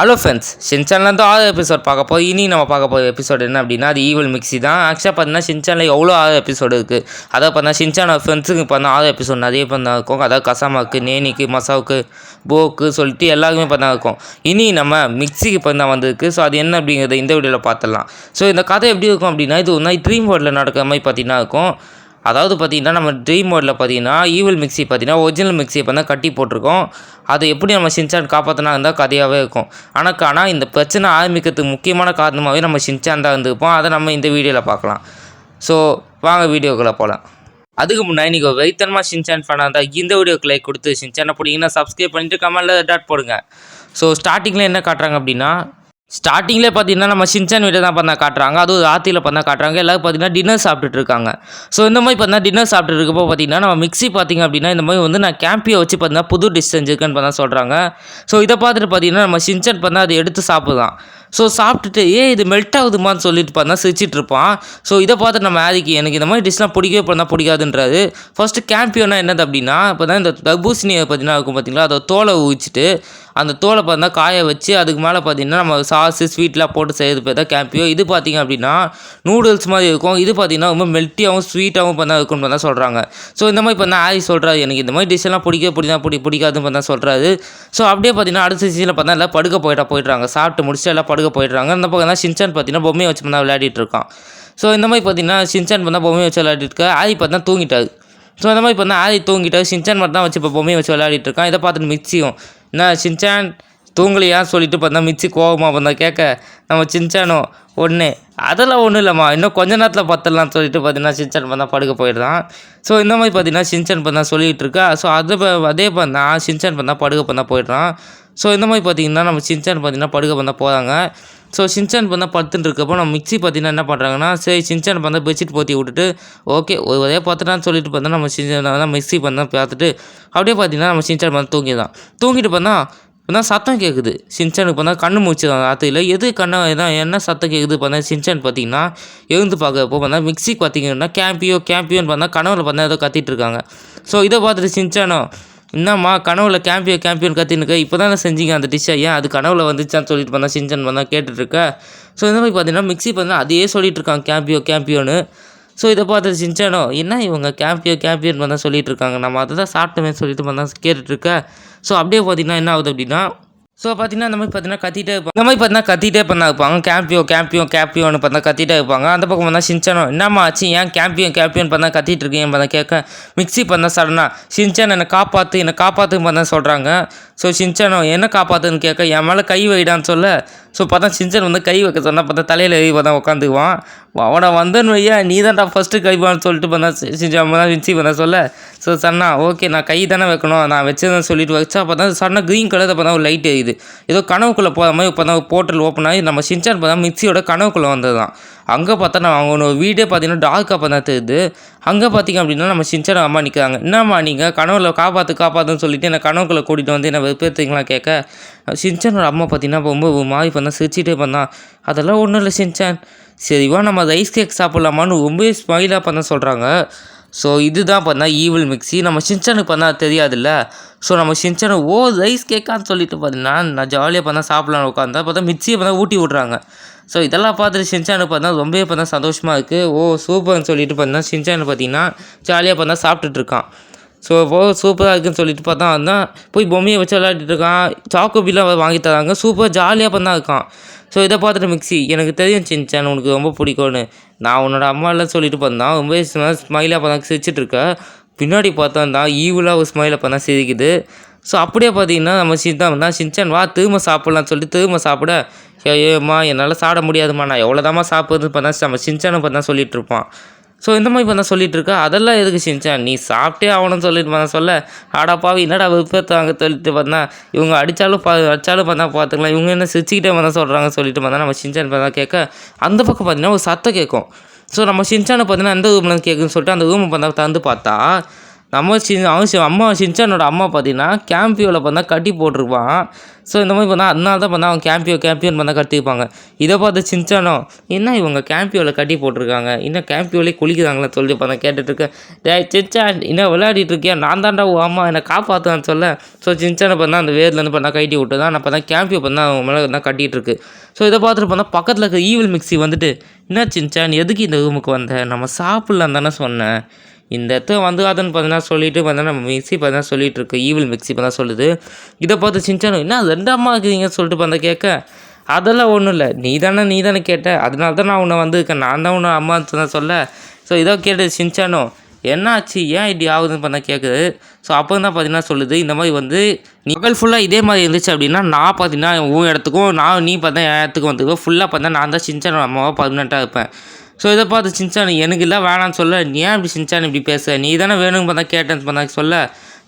Hello friends, ஷின்சான்லேருந்து 6 episode பார்க்க போய் இனி நம்ம பார்க்க போகிற எபிசோட் என்ன அப்படின்னா அது ஈவில் மிக்ஸி தான். ஆக்சுவலாக பார்த்தீங்கன்னா ஷின்சானில் எவ்வளோ 6 எபிசோடு இருக்குது. அதாவது பார்த்தீங்கன்னா ஷின்சானோட ஃப்ரெண்ட்ஸுக்கு பார்த்தா 6 எபிசோட் நிறைய பண்ணா இருக்கும். அதாவது கசாமாவுக்கு, நேனிக்கு, மசாவுக்கு, போக்கு சொல்லிட்டு எல்லாருக்குமே பார்த்தா இருக்கும். இனி நம்ம மிக்ஸிக்கு பார்த்தா வந்திருக்கு. ஸோ அது என்ன அப்படிங்கிறத இந்த வீடியோவில் பார்த்துடலாம். ஸோ இந்த கதை எப்படி இருக்கும் அப்படின்னா இது ஒரு நாள் ட்ரீம் வேர்ல்டில் நடக்கிற மாதிரி பார்த்தீங்கன்னா இருக்கும். அதாவது பார்த்திங்கன்னா நம்ம ட்ரீம் வேர்ல்டில் பார்த்தீங்கன்னா ஈவில் மிக்ஸி பார்த்தீங்கன்னா ஒரிஜினல் மிக்ஸியை பார்த்தா கட்டி போட்டிருக்கோம். அதை எப்படி நம்ம ஷின்சான் காப்பாற்றினா இருந்தால் கதையாகவே இருக்கும். ஆனால் இந்த பிரச்சனை ஆரம்பிக்கிறதுக்கு முக்கியமான காரணமாகவே நம்ம ஷின்சான் தான் இருந்திருப்போம். அதை நம்ம இந்த வீடியோவில் பார்க்கலாம். ஸோ வாங்க வீடியோக்குள்ளே போகலாம். அதுக்கு முன்னாடி நீங்கள் வெயித்தனமாக ஷின்சான் ஃபேனாக இருந்தால் இந்த வீடியோக்கு லைக் கொடுத்து ஷின்சானை பிடிங்கன்னா சப்ஸ்கிரைப் பண்ணிவிட்டு கமெண்ட்டில் டாட் போடுங்க. ஸோ ஸ்டார்டிங்கில் என்ன காட்டுறாங்க அப்படின்னா ஸ்டார்டிங்லேயே பார்த்தீங்கன்னா நம்ம ஷின்சான் வீட்டை தான் பார்த்தா காட்டுறாங்க. அதுவும் ராத்திரியில் பார்த்தா காட்டுறாங்க. எல்லோரும் பார்த்தீங்கன்னா டின்னர் சாப்பிட்டுட்டு இருக்காங்க. ஸோ இந்த மாதிரி பார்த்தீங்கன்னா டின்னர் சாப்பிட்டு இருக்கப்போ பார்த்தீங்கன்னா நம்ம மிக்ஸி பார்த்திங்க அப்படின்னா இந்த மாதிரி வந்து நான் கேம்பியை வச்சு பார்த்தீங்கன்னா புது டிஷ் செஞ்சுருக்கேன்னு பார்த்தா சொல்கிறாங்க. ஸோ இதை பார்த்துட்டு பார்த்தீங்கன்னா நம்ம ஷின்சான் பார்த்தா அதை எடுத்து சாப்பிட்லாம். ஸோ சாப்பிட்டுட்டு இது மெல்ட் ஆகுதுமான்னு சொல்லிட்டு பார்த்தா சிரிச்சிட்டு இருப்பான். ஸோ இதை பார்த்து நம்ம ஆதிக்கு எனக்கு இந்த மாதிரி டிஷ்லாம் பிடிக்கவே பண்ணால் பிடிக்காதுன்றாரு. ஃபஸ்ட்டு கேம்பியோனா என்னது அப்படின்னா இப்போ தான் இந்த தர்பூசணியை பார்த்தீங்கன்னா இருக்கும் பார்த்தீங்களா அதை தோலை ஊச்சிட்டு அந்த தோலை பார்த்தா காய வச்சு அதுக்கு மேலே பார்த்தீங்கன்னா நம்ம சாஸு ஸ்வீட்லாம் போட்டு செய்கிறது பேர் தான் கேம்பியோ. இது பார்த்திங்க அப்படின்னா நூடுல்ஸ் மாதிரி இருக்கும். இது பார்த்திங்கன்னா ரொம்ப மெல்ட்டியாகவும் ஸ்வீட்டாகவும் பார்த்தா இருக்கும்னு பார்த்தா சொல்கிறாங்க. ஸோ இந்த மாதிரி பார்த்தா ஆதி சொல்கிறாரு எனக்கு இந்த மாதிரி டிஷ்ஷெல்லாம் பிடிக்காதுன்னு பார்த்தா சொல்கிறாரு. ஸோ அப்படியே பார்த்தீங்கன்னா அடுத்த சீசனில் பார்த்தா எல்லாம் படுக்க போயிடுறாங்க. சாப்பிட்டு முடிச்சுட்டு எல்லாம் படுக்க போயிடுறாங்க. அந்த பக்கம் தான் ஷின்சான் பார்த்தீங்கன்னா பொம்மையை வச்சு பார்த்தா விளையாடிட்டு இருக்கான். ஸோ இந்த மாதிரி பார்த்தீங்கன்னா ஷின்சான் பார்த்தா பொம்மையை வச்சு விளையாடிட்டு இருக்கா. ஆதி பார்த்தா தூங்கிட்டாரு. ஸோ அந்த மாதிரி பார்த்தா ஆதி தூங்கிட்டாரு. ஷின்சான் மட்டும் தான் வச்சு இப்போ பொம்மையை வச்சு விளையாடிட்டு இருக்கான். இதை பார்த்துட்டு மிக்ஸியும் என்ன ஷின்சான் தூங்கலையான்னு சொல்லிட்டு பார்த்தா மிக்ஸி கோவமாக பார்த்தா கேட்க நம்ம ஷின்சானோ அதெல்லாம் ஒன்றும் இல்லைம்மா இன்னும் கொஞ்ச நேரத்தில் பார்த்துடலான்னு சொல்லிட்டு பார்த்தீங்கன்னா ஷின்சான் பார்த்தா படுக்க போயிடுறான். ஸோ இந்த மாதிரி பார்த்தீங்கன்னா ஷின்சான் பார்த்தா சொல்லிகிட்டு இருக்கா. ஸோ அதே பார்த்தா ஷின்சான் பார்த்தா படுக்க பார்த்தா போயிடுறான். ஸோ இந்த மாதிரி பார்த்தீங்கன்னா நம்ம ஷின்சான் பார்த்தீங்கன்னா படுக்க பார்த்தா போகிறாங்க. ஸோ ஷின்சான் பார்த்தா படுத்துட்டு இருக்கப்போ நம்ம மிக்ஸி பார்த்தீங்கன்னா என்ன பண்ணுறாங்கன்னா சரி ஷின்சான் பார்த்தா பெட்ஷீட் போற்றி விட்டுட்டு ஓகே ஒரே பார்த்துட்டான்னு சொல்லிட்டு பார்த்தா நம்ம ஷின்சான் மிக்ஸி பார்த்தா பார்த்துட்டு அப்படியே பார்த்தீங்கன்னா நம்ம ஷின்சான் பார்த்தா தூங்கிட்டு பார்த்தா சத்தம் கேட்குது. ஷின்சானுக்கு பார்த்தா கண்ணு முடிச்சிடும் ராத்திரியில் எது என்ன சத்தம் கேட்குது பார்த்தா ஷின்சான் பார்த்தீங்கன்னா எழுந்து பார்க்கப்போ பார்த்தா மிக்ஸி பார்த்தீங்கன்னா கேம்பியோன்னு பார்த்தா கனவுல பார்த்தா ஏதோ கத்திட்டு இருக்காங்க. ஸோ இதை பார்த்துட்டு ஷின்சானோ என்னம்மா கனவுல கேம்பியோன்னு கத்தினுக்க இப்போ தானே செஞ்சீங்க அந்த டிஷ்ஷை ஏன் அது கனவுல வந்துச்சான்னு சொல்லிட்டு பார்த்தா ஷின்சான் பார்த்தா கேட்டுட்ருக்க. ஸோ இந்த மாதிரி பார்த்தீங்கன்னா மிக்ஸி பார்த்தா அதையே சொல்லிட்டு இருக்காங்க கேம்பியோன்னு. ஸோ இதை பார்த்துட்டு ஷின்சானோ என்ன இவங்க கேம்பியோன்னு பார்த்தா சொல்லிட்டு இருக்காங்க நம்ம அதை தான் சாப்பிட்டோமே சொல்லிட்டு பார்த்தா கேட்டுட்ருக்க. ஸோ அப்படியே பார்த்தீங்கன்னா என்ன ஆகுது அப்படின்னா ஸோ பார்த்தீங்கன்னா இந்த மாதிரி பார்த்தீங்கன்னா கத்திட்டே இருப்பாங்க. இந்த மாதிரி பார்த்தீங்கன்னா கத்திட்டே பண்ணா இருப்பாங்க கேம்பியோன்னு பார்த்தா கத்திட்டே இருப்பாங்க. அந்த பக்கம் பார்த்தா ஷின்சானோ என்னம்மா ஆச்சு ஏன் கேம்பியோன்னு பார்த்தா கத்திட்டு இருக்கீங்க பார்த்தா கேட்க மிக்ஸி பார்த்தா சடனாக ஷின்சான் என்னை காப்பாற்றுன்னு பார்த்தா சொல்கிறாங்க. ஸோ ஷின்சானோ என்ன காப்பாற்றுன்னு கேட்க என் மேலே கை வைடான்னு சொல்ல. ஸோ பார்த்தா ஷின்சான் வந்து கை வைக்க சொன்னால் பார்த்தா தலையில் பார்த்தா உட்காந்துக்குவான். அவனை வந்தன்னு வையா நீ தான்டா ஃபஸ்ட்டு கைவான்னு சொல்லிட்டு பார்த்தா ஷின்சான் தான் மிக்ஸி பார்த்தா சொல்ல. ஸோ சொன்னா ஓகே நான் கை தானே வைக்கணும் நான் வச்சதுன்னு சொல்லிட்டு வச்சா பார்த்தா சொன்னால் க்ரீன் கலரில் பார்த்தா ஒரு லைட் எரியுது. ஏதோ கனவுக்குள்ளே போகிற மாதிரி பார்த்தா போர்ட்டல் ஓப்பன் ஆகி நம்ம ஷின்சான் பார்த்தா மிக்ஸியோட கனவுக்குள்ளே வந்தது தான். அங்கே பார்த்தா நான் அவங்க வீடே பார்த்தீங்கன்னா டார்க்காக பார்த்தா தெரியுது. அங்கே பார்த்தீங்க அப்படின்னா நம்ம ஷின்சான் அம்மா நிற்கிறாங்க. என்னம்மா நீங்கள் கனவுல காப்பாற்றுன்னு சொல்லிட்டு என்னை கனவுக்குள்ளே கூட்டிகிட்டு வந்து என்ன வெறுப்பேற்றுங்களா கேட்க ஷின்சானோட அம்மா பார்த்தீங்கன்னா ரொம்ப மாதிரி பண்ணால் சிரிச்சிட்டே பண்ணான். அதெல்லாம் ஒன்றும் இல்லை ஷின்சான் சரிவா நம்ம ரைஸ் கேக் சாப்பிட்லாமான்னு ரொம்ப ஸ்மைலாக பண்ண சொல்கிறாங்க. ஸோ இதுதான் பார்த்தா ஈவில் மிக்ஸி நம்ம ஷின்சானுக்கு பார்த்தா தெரியாதுல்ல. ஸோ நம்ம ஷின்சானு ரைஸ் கேக்கான்னு சொல்லிட்டு பார்த்தீங்கன்னா நான் ஜாலியாக பார்த்தா சாப்பிட்லான்னு உட்காந்தா பார்த்தா மிக்ஸியை பார்த்தா ஊட்டி விட்றாங்க. ஸோ இதெல்லாம் பார்த்துட்டு ஷின்சானுக்கு பார்த்தா ரொம்பவே பார்த்தா சந்தோஷமாக இருக்குது. சூப்பர்னு சொல்லிட்டு பார்த்தீங்கன்னா ஷின்சானு பார்த்தீங்கன்னா ஜாலியாக பார்த்தா சாப்பிட்டுட்ருக்கான். ஸோ சூப்பராக இருக்குன்னு சொல்லிட்டு பார்த்தா வந்தான் போய் பொம்மையை வச்சு விளையாடிட்டு இருக்கான். சாக்கோபிலாம் வாங்கி தராங்க. சூப்பர் ஜாலியாக பார்த்தா இருக்கான். ஸோ இதை பார்த்துட்டு மிக்ஸி எனக்கு தெரியும் ஷின்சான் உனக்கு ரொம்ப பிடிக்கும்னு நான் உன்னோட அம்மாலாம் சொல்லிட்டு பார்த்தேன் ரொம்ப ஸ்மைலாக பார்த்தா சிரிச்சிட்டு இருக்க. பின்னாடி பார்த்தா ஈவிலாக ஒரு ஸ்மைலை பார்த்தா சிரிக்குது. ஸோ அப்படியே பார்த்தீங்கன்னா நம்ம ஷின்சான் வா திரும்ப சாப்பிட்லான்னு சொல்லிட்டு திரும்ப சாப்பிட ஏம்மா என்னால் சாப்பிட முடியாதுமா நான் எவ்வளோதாம்மா சாப்பிட்றது பார்த்தா நம்ம ஷின்சானை பார்த்தா சொல்லிட்டு இருப்பான். ஸோ இந்த மாதிரி பார்த்தா சொல்லிட்டு இருக்கா அதெல்லாம் எதுக்கு ஷின்சான் நீ சாப்பிட்டே ஆகணும்னு சொல்லிட்டு பார்த்தா சொல்ல ஆடாப்பாவி என்னடா விருப்பத்தாங்க சொல்லிட்டு பார்த்தா இவங்க அடித்தாலும் பார்த்தா பார்த்துக்கலாம் இவங்க என்ன சிரிச்சிக்கிட்டே பார்த்தா சொல்கிறாங்க சொல்லிட்டு பார்த்தா நம்ம ஷின்சான் பார்த்தா கேட்க அந்த பக்கம் பார்த்தீங்கன்னா ஒரு சத்தம் கேட்கும். ஸோ நம்ம ஷின்சானை பார்த்தீங்கன்னா எந்த ரூமில் கேட்குன்னு சொல்லிட்டு அந்த ரூமை பார்த்தா திறந்து பார்த்தா அம்மா ஷின்சானோட அம்மா பார்த்தீங்கன்னா கேம்பியோவில் பார்த்தா கட்டி போட்டிருப்பான். ஸோ இந்த மாதிரி பார்த்தா அதனால தான் பார்த்தா அவன் கேம்பியோன்னு பார்த்தா கட்டியிருப்பாங்க. இதை பார்த்து ஷின்சானோ என்ன இவங்க கேம்பியோவில் கட்டி போட்டிருக்காங்க, இன்னும் கேம்பியோலே குளிக்கிறாங்களே சொல்லி பார்த்தா கேட்டுட்ருக்கேன். டேய் ஷின்சான் இன்னும் விளையாடிட்டு இருக்கியா, நான் தான்டா உன் அம்மா என்னை காப்பாற்றுன்னு சொல்ல. ஸோ ஷின்சானை பார்த்தா அந்த வேர்லேருந்து பார்த்தா கட்டி விட்டு தான் நான் பார்த்தா கேம்பியோ பார்த்தா அவங்க மேலே தான் கட்டிகிட்டு இருக்கு. ஸோ இதை பார்த்துட்டு பார்த்தா பக்கத்தில் இருக்க ஈவில் மிக்ஸி வந்துட்டு என்ன ஷின்சான் எதுக்கு இந்த ரூமுக்கு வந்த, நம்ம சாப்பிட்லான்னு தானே சொன்னேன், இந்த இடத்த வந்து அதுன்னு பார்த்தீங்கன்னா சொல்லிட்டு பார்த்தீங்கன்னா நம்ம மிக்ஸி பார்த்தீங்கன்னா சொல்லிட்டு இருக்கு. ஈவில் மிக்ஸி பார்த்தா சொல்லுது. இதை பார்த்து ஷின்சான் என்ன 2 அம்மா இருக்குதுங்கன்னு சொல்லிட்டு பார்த்தா கேட்க, அதெல்லாம் ஒன்றும் இல்லை, நீ தானே கேட்ட, அதனால தான் நான் உன்னை வந்திருக்கேன், நான் தான் உன்னை அம்மான்னு தான் சொல்ல. ஸோ இதை கேட்டு ஷின்சானோ என்னாச்சு ஏன் இப்படி ஆகுதுன்னு பார்த்தா கேட்குது. ஸோ அப்போ தான் பார்த்தீங்கன்னா சொல்லுது, இந்த மாதிரி வந்து நீ பகல் ஃபுல்லாக இதே மாதிரி இருந்துச்சு அப்படின்னா நான் பார்த்தீங்கன்னா உன் இடத்துக்கும் நீ பார்த்தா என் இடத்துக்கும் வந்துருக்கோம், ஃபுல்லாக பார்த்தா நான் தான் ஷின்சான் அம்மாவாக பர்மனெண்ட்டாக இருப்பேன். ஸோ இதை பார்த்து ஷின்சான் எனக்கு இல்லை வேணான்னு சொல்ல, நீ ஏன் இப்படி ஷின்சான் இப்படி பேச, நீ தானே வேணும்னு பார்த்தா கேட்டேன்னு பார்த்தா சொல்ல.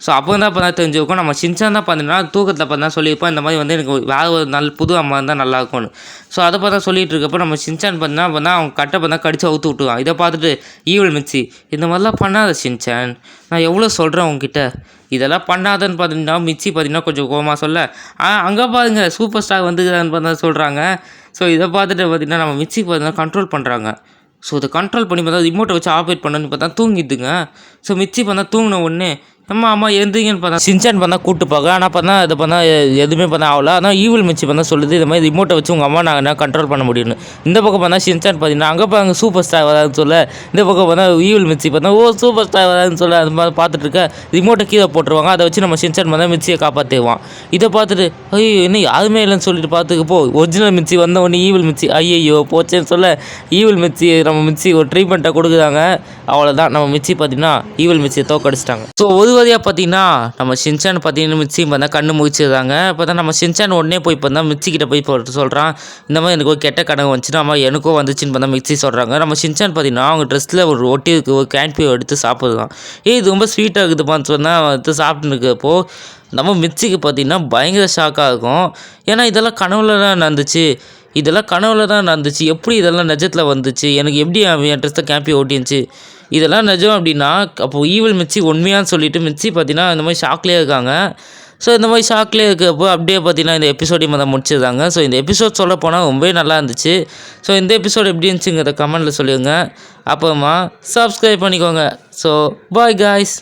ஸோ அப்போ தான் பார்த்தா தெரிஞ்சுருக்கும் நம்ம ஷின்சான் தான் பார்த்தீங்கன்னா தூக்கத்தில் பார்த்தா சொல்லியிருப்போம் இந்த மாதிரி வந்து எனக்கு வேறு ஒரு நல்ல புது அம்மா இருந்தால் நல்லாயிருக்கும்னு. ஸோ அதை பார்த்தா சொல்லிகிட்டு இருக்கப்போ நம்ம ஷின்சான் பார்த்தா அவங்க கட்டை பார்த்தா கடிச்சு அவுத்து விட்டுவான். இதை பார்த்துட்டு ஈவில் மிக்ஸி இந்த மாதிரிலாம் பண்ணாத ஷின்சான், நான் எவ்வளோ சொல்கிறேன் உங்ககிட்ட, இதெல்லாம் பண்ணாதன்னு பார்த்தீங்கன்னா மிக்ஸி பார்த்தீங்கன்னா கொஞ்சம் கோவமாக சொல்ல, அங்கே பாருங்க சூப்பர் ஸ்டார் வந்துக்கிறான்னு பார்த்தா சொல்கிறாங்க. ஸோ இதை பார்த்துட்டு பார்த்தீங்கன்னா நம்ம மிக்ஸி பார்த்தீங்கன்னா கண்ட்ரோல் பண்ணுறாங்க. ஸோ இதை கண்ட்ரோல் பண்ணி பார்த்தா ரிமோட்டை வச்சு ஆப்ரேட் பண்ணணுன்னு பார்த்தா தூங்கிடுதுங்க. ஸோ மிக்ஸி பார்த்தா தூங்கின உடனே அம்மா எந்திரிங்கன்னு பார்த்தா ஷின்சான் பார்த்தா கூப்பிட்டு போக, ஆனால் பார்த்தா இது பார்த்தா எதுவுமே பார்த்தா ஆகல. ஆனால் ஈவில் மிக்ஸி பார்த்தா சொல்லுது இந்த மாதிரி ரிமோட்டை வச்சு உங்கள் அம்மா நாங்கள் என்ன கண்ட்ரோல் பண்ண முடியும்னு. இந்த பக்கம் பார்த்தா ஷின்சான் பார்த்தீங்கன்னா அங்கே பாருங்க சூப்பர் ஸ்டார் வராதுன்னு சொல்ல, இந்த பக்கம் பார்த்தா ஈவில் மிக்ஸி பார்த்தா சூப்பர் ஸ்டார் வராதுன்னு சொல்ல, அது மாதிரி பார்த்துட்டு இருக்க ரிமோட்டை கீழே போட்டுருவாங்க. அதை வச்சு நம்ம ஷின்சான் பார்த்தா மிக்ஸியை காப்பாற்றிடுவான். இதை பார்த்துட்டு ஐயோ என்ன யாருமே இல்லைன்னு சொல்லிட்டு பார்த்துக்கப்போ ஒரிஜினல் மிக்ஸி வந்த உடனே ஈவில் மிக்ஸி ஐயோ போச்சேன்னு சொல்ல, ஈவில் மிக்ஸி நம்ம மிக்ஸி ஒரு ட்ரீட்மெண்ட்டை கொடுக்குறாங்க. அவ்வளோதான் நம்ம மிக்ஸி பார்த்தீங்கன்னா ஈவில் மிக்ஸியை தோக்கடிச்சிட்டாங்க. ஸோ ஒரு வழியாக பார்த்தீங்கன்னா நம்ம ஷின்சான் பார்த்தீங்கன்னா மிக்ஸி பார்த்தா கண்ணு முழிச்சிடுறாங்க. இப்போ தான் நம்ம ஷின்சான் உடனே போய் இப்போ தான் மிக்ஸிக்கிட்ட போய் போட்டு சொல்கிறான், இந்த மாதிரி எனக்கு ஒரு கெட்ட கனவு வந்துச்சுன்னா அம்மா எனக்கும் வந்துச்சுன்னு பார்த்தா மிக்ஸி சொல்கிறாங்க. நம்ம ஷின்சான் பார்த்தீங்கன்னா அவங்க ட்ரெஸ்ஸில் ஒரு ஒட்டி இருக்கு, ஒரு கேன்பியோ எடுத்து சாப்பிடுறான். இது ரொம்ப ஸ்வீட்டாக இருக்குதுப்பான்னு சொன்னால் எடுத்து சாப்பிட்டு இருக்கப்போ நம்ம மிக்ஸிக்கு பார்த்தீங்கன்னா பயங்கர ஷாக்காக இருக்கும். ஏன்னா இதெல்லாம் கனவுல தான் நடந்துச்சு, எப்படி இதெல்லாம் நிஜத்தில் வந்துச்சு, எனக்கு எப்படி என் ட்ரெஸ்ஸை கேம்பியோ ஓட்டிருந்துச்சு, இதெல்லாம் நிஜம் அப்படின்னா அப்போது ஈவில் மிக்ஸி உண்மையான்னு சொல்லிட்டு மிக்ஸி பார்த்தீங்கன்னா இந்த மாதிரி ஷாக்லேயே இருக்காங்க. ஸோ இந்த மாதிரி ஷாக்லேயே இருக்கப்போ அப்படியே பார்த்தீங்கன்னா இந்த எபிசோடையும் தான் முடிச்சிருந்தாங்க. ஸோ இந்த எபிசோட் சொல்ல போனால் ரொம்பவே நல்லா இருந்துச்சு. ஸோ இந்த எபிசோட் எப்படி இருந்துச்சுங்கிறத கமெண்ட்டில் சொல்லுங்கள். அப்புறமா சப்ஸ்கிரைப் பண்ணிக்கோங்க. So bye guys.